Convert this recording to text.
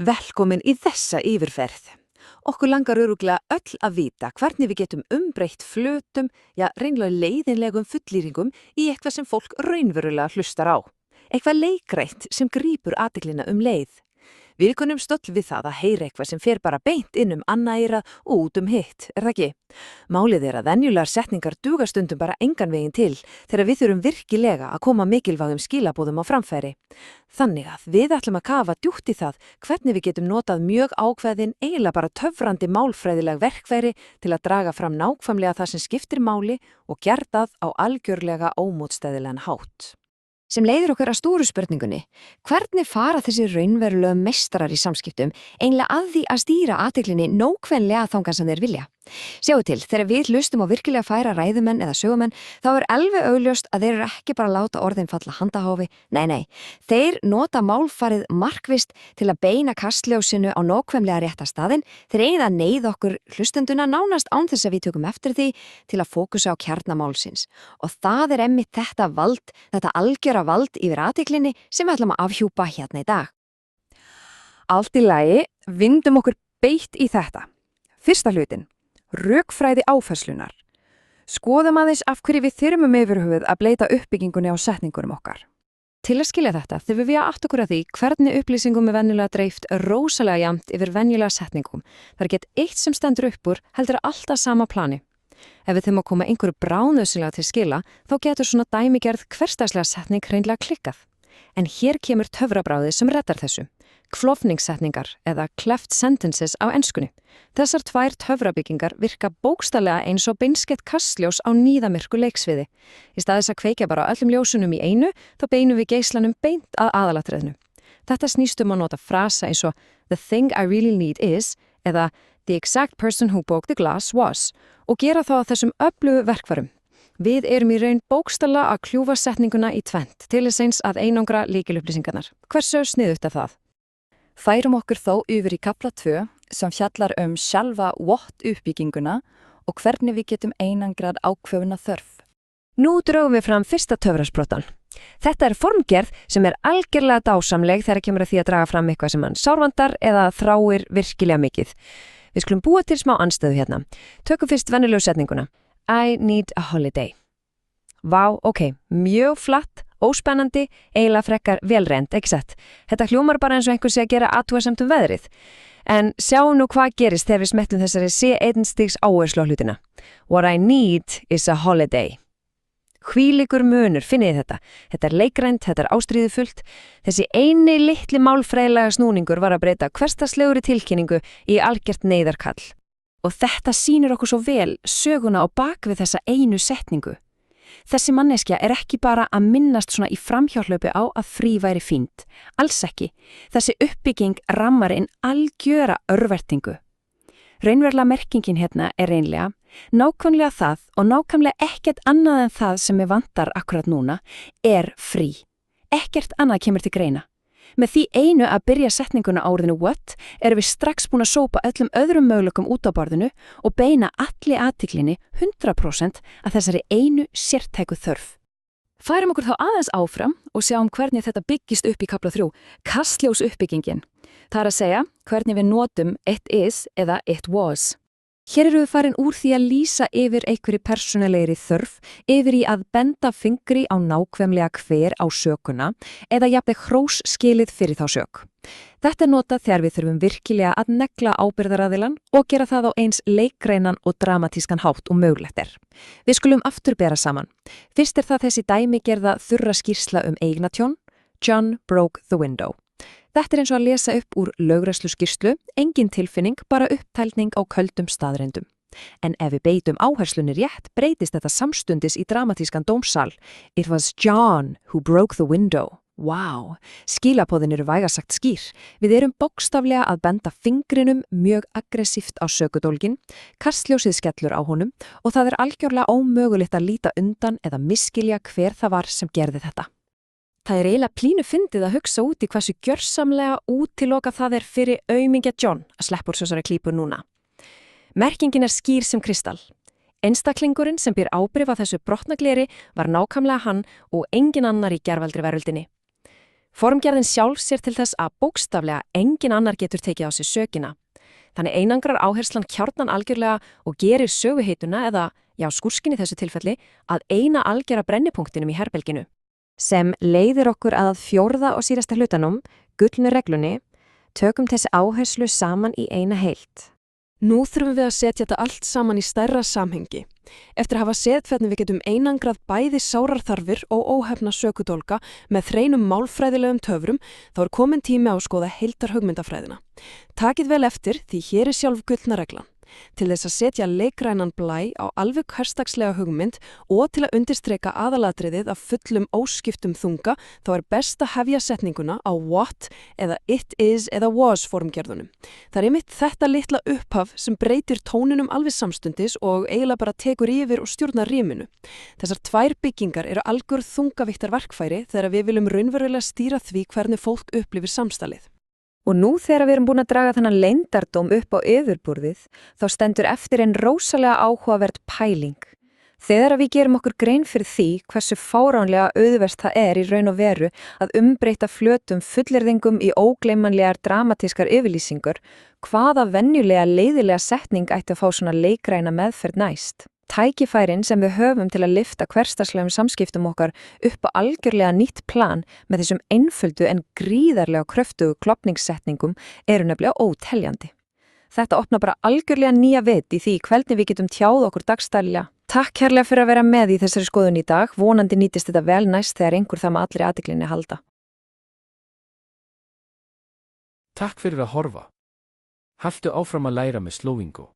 Velkomin í þessa yfirferð. Okkur langar örugglega öll að vita hvernig við getum umbreytt flötum, já, reynlega leiðinlegum fullýringum í eitthvað sem fólk raunverulega hlustar á. Eitthvað leikrætt sem grípur athyglina leið. Við kunnum stöll við það að heyra eitthvað sem fer bara beint inn annað eyrað og út hitt, það ekki? Málið að venjulegar setningar duga stundum bara engan veginn til þegar við þurfum virkilega að koma mikilvægum skilaboðum á framfæri. Þannig að við ætlum að kafa djúpt í það hvernig við getum notað mjög ákveðin eiginlega bara töfrandi málfræðileg verkfæri til að draga fram nákvæmlega það sem skiptir máli og gera það á algjörlega ómótstæðilegan hátt. Sem leiðir okkur að stóru spurningunni, hvernig fara þessi raunverulegu meistarar í samskiptum eiginlega að því að stýra athyglinni nákvæmlega þangað sem þeir vilja? Sjáu til, þegar við hlustum á virkilega færa ræðumenn eða sögumenn, þá alveg augljóst að þeir eru ekki bara að láta orðin falla handahófi. Nei, þeir nota málfarið markvisst til að beina kastljósinu á nákvæmlega rétta staðinn, þeir eigið að neyða okkur hlustenduna nánast án þess að við tökum eftir því til að fókusa á kjarna málsins. Og það einmitt þetta vald, þetta algjöra vald yfir athyglinni sem við ætlum að afhjúpa hérna í dag. Allt í lagi, vindum okkur beitt í þetta. Fyrsta hlutin. Rökfræði áfærslunar. Skoðum aðeins af hverju við þyrmum yfir höfuð að bleita uppbyggingunni á setningunum okkar. Til að skilja þetta þurfum við að átta okkur að því hvernig upplýsingum venjulega dreift rosalega jafnt yfir venjulega setningum. Það ekki eitt sem stendur upp úr heldur alltaf sama plani. Ef við þurfum að koma einhverju bráðnauðsynlega til skila, þá getur svona dæmigerð hversdagslega setning hreinlega klikkað. En hér kemur töfrabráðið sem reddar þessu. Klofningssetningar eða cleft sentences á enskunni. Þessar tvær töfrabyggingar virka bókstaflega eins og beinskett kastljós á níðamirku leiksviði. Í stað þess að kveikja bara öllum ljósunum í einu, þá beinum við geislanum beint að aðalatriðinu. Þetta snýst að nota frasa eins og "The thing I really need is" eða "The exact person who broke the glass was" og gera þá að þessum öflugu verkfærum. Við erum í raun bókstaflega að kljúfa setninguna í tvennt til þess eins að einangra lykilupplýsingarnar. Hversu sniðugt er það? Færum okkur þó yfir í kafla 2 sem fjallar sjálfa what-uppbygginguna og hvernig við getum einangrað ákveðna þörf. Nú drögum við fram fyrsta töfrasprotan. Þetta formgerð sem algjörlega dásamleg þegar kemur að því að draga fram eitthvað sem hann sárvandar eða þráir virkilega mikið. Við skulum búa til smá anstöðu hérna. Tökum fyrst venjulegu setninguna. I need a holiday. Vá, ok, mjög flatt, óspennandi, eiginlega frekkar velrend, ekki sett. Þetta hljómar bara eins og einhver sé að gera athugasemd veðrið. En sjáum nú hvað gerist þegar við smettlum þessari C1 stigs áherslu á hlutina. What I need is a holiday. Hvílíkur munur, finnið þetta. Þetta leikrænt, þetta ástríðufullt. Þessi eini litli málfræðilega snúningur var að breyta hversdagslegri tilkynningu í algjört neyðarkall. Og þetta sýnir okkur svo vel söguna á bakvið þessa einu setningu. Þessi manneskja ekki bara að minnast svona í framhjálplöpu á að frí væri fínt. Alls ekki. Þessi uppbygging rammar inn algjöra örvertingu. Raunverulega merkingin hérna reynlega nákvæmlega það og nákvæmlega ekkert annað en það sem vantar akkurat núna frí. Ekkert annað kemur til greina. Með því einu að byrja setninguna á orðinu what við strax búin að sópa öllum öðrum möguleikum út á borðinu og beina allir athyglinni 100% að þessari einu sértæku þörf. Færum okkur þá aðeins áfram og sjáum hvernig þetta byggist upp í kafla 3, kastljós uppbyggingin. Það að segja hvernig við notum it is eða it was. Hér við farin úr því að lýsa yfir einhverju persónulegri þörf yfir í að benda fingri á nákvæmlega hver á sökuna eða jafnvel hrós skilið fyrir þá sök. Þetta notað þegar við þurfum virkilega að negla ábyrgðaraðilann og gera það á eins leikrænan og dramatískan hátt og mögulegt Við skulum aftur bera saman. Fyrst það þessi dæmigerða þurra skýrsla eignatjón, John broke the window. Þetta eins og að lesa upp úr lögregluskýrslu, engin tilfinning, bara upptælning á köldum staðreyndum. En ef við beitum áherslunni rétt, breytist þetta samstundis í dramatískan dómsal. It was John who broke the window. Wow, skilaboðin vægasagt skýr. Við erum bókstaflega að benda fingrinum mjög aggressíft á sökudólgin, kastljósið skellur á honum og það algjörlega ómögulegt að líta undan eða misskilja hver það var sem gerði þetta. Það eiginlega pínu fyndið að hugsa út í hversu gjörsamlega útilokað það fyrir aumingja John að sleppa úr þessari klípu núna. Merkingin skýr sem kristall. Einstaklingurinn sem býr ábyrgð á þessu brotnagleri var nákvæmlega hann og engin annar í gervaldri veröldinni. Formgerðin sjálf sér til þess að bókstaflega engin annar getur tekið á sig sökina. Þannig einangrar áherslan kjarnan algjörlega og gerir söguheituna eða, skúrskin í þessu tilfelli, að eina algjöra brennipunktinum í herberginu. Sem leiðir okkur að fjórða og síðasta hlutanum, gullnu reglunni, tökum þessi áherslu saman í eina heild. Nú þurfum við að setja þetta allt saman í stærra samhengi. Eftir að hafa séð hvernig við getum einangrað bæði sárarþarfir og óhefna sökudólga með hreinum málfræðilegum töfrum, þá komin tími á að skoða heildarhugmyndafræðina. Takið vel eftir því hér sjálf gullna reglan. Til þess að setja leikrænan blæ á alveg hversdagslega hugmynd og til að undirstreka aðalatriðið af fullum óskiptum þunga, þá best að hefja setninguna á what eða it is eða was formgerðunum. Það einmitt þetta litla upphaf sem breytir tóninum alveg samstundis og eiginlega bara tekur yfir og stjórnar ríminu. Þessar tvær byggingar eru algjör þungavíktar verkfæri þegar við viljum raunverulega stýra því hvernig fólk upplifir samstalið. Og nú þegar við erum búin að draga þennan leyndardóm upp á yfirborðið, þá stendur eftir einn rósalega áhugavert pæling. Þegar við gerum okkur grein fyrir því hversu fáránlega auðvelt það í raun og veru að umbreyta flötum fullyrðingum í ógleymanlegar dramatískar yfirlýsingur, hvaða venjulega leiðilega setning ætti að fá svona leikræna meðferð næst? Tækifærin sem við höfum til að lyfta hversdagslegum samskiptum okkar upp á algjörlega nýtt plan með þessum einföldu en gríðarlega kröftugu klopningssetningum eru nefnilega óteljandi. Þetta opnar bara algjörlega nýja vit í því hvernig við getum tjáð okkur dagstælega. Takk kærlega fyrir að vera með í þessari skoðun í dag, vonandi nýtist þetta vel næst þegar einhver það með allri athyglinni halda. Takk fyrir að horfa. Haltu áfram að læra með Slowingo.